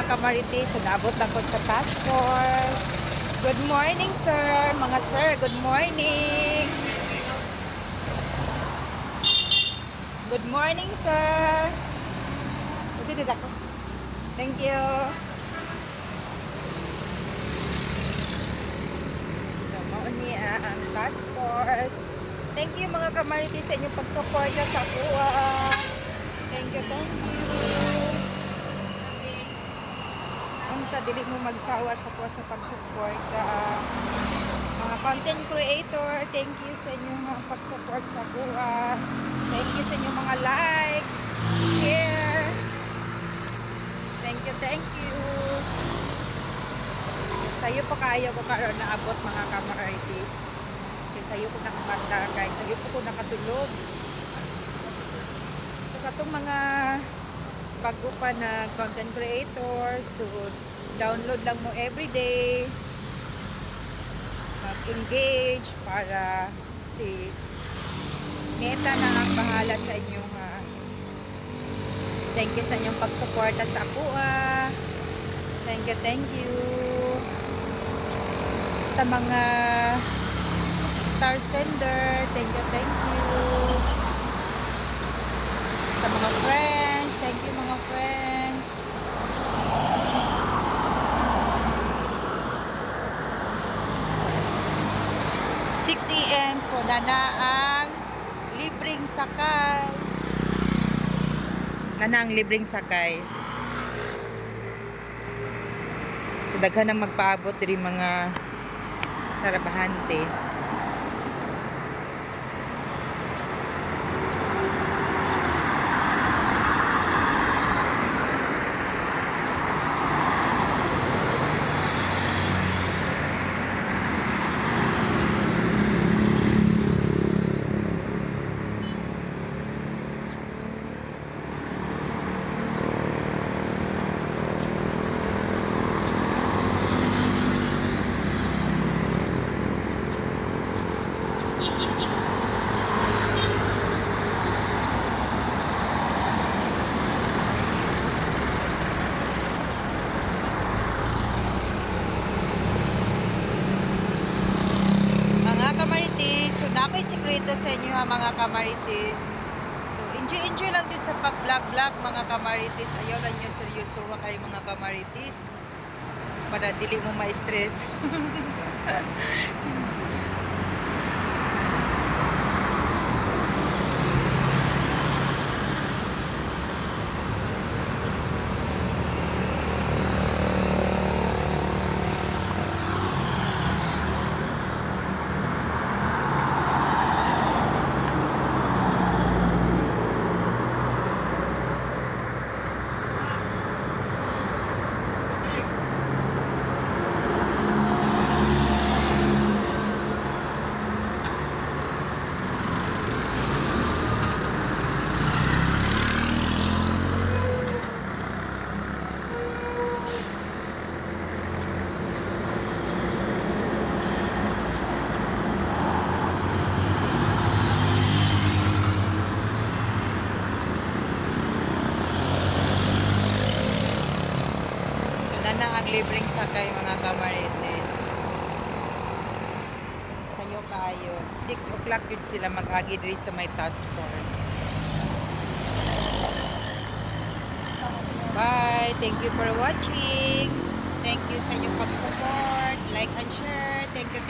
mga kamarites. So, naabot lang ko sa task force. Good morning, sir. Mga sir, good morning. Good morning, sir. Ito din ako. Thank you. So, mauni ang task force. Thank you mga kamarites sa inyong pagsuporta sa kuha. Thank you, thank you. Unta, dili mo magsawa sa kuha sa pagsuporta. Mga content creator, thank you sa inyong pagsupport sa kuha. Thank you sa inyong mga likes, share. Thank you, thank you. Sa'yo pa kaya ko karon naabot mga kamarites. Sa'yo ko nakapanda guys, sa'yo ko nakatulog. So katong mga bago pa na content creator, so download lang mo everyday, mag-engage para si Meta na ang bahala sa inyong thank you sa inyong pagsuporta sa ako. Thank you sa mga star sender, thank you sa mga friends, thank you mga friends. 6 AM, so nana ang libreng sakay. Nana ang libreng sakay. So daghan ang magpaabot diri mga trabahante. So, nako'y sikreto sa inyo mga kamarites. So, enjoy lang dun sa pag-vlog mga kamarites. Ayaw lang nyo seryoso kayo mga kamarites. Para dili mo ma-stress. Na ang libreng sakay mga kamarites. Kayo kayo. 6 o'clock yun sila mag-agi diri sa may task force. Bye! Thank you for watching. Thank you sa inyong pag-support. Like and share. Thank you.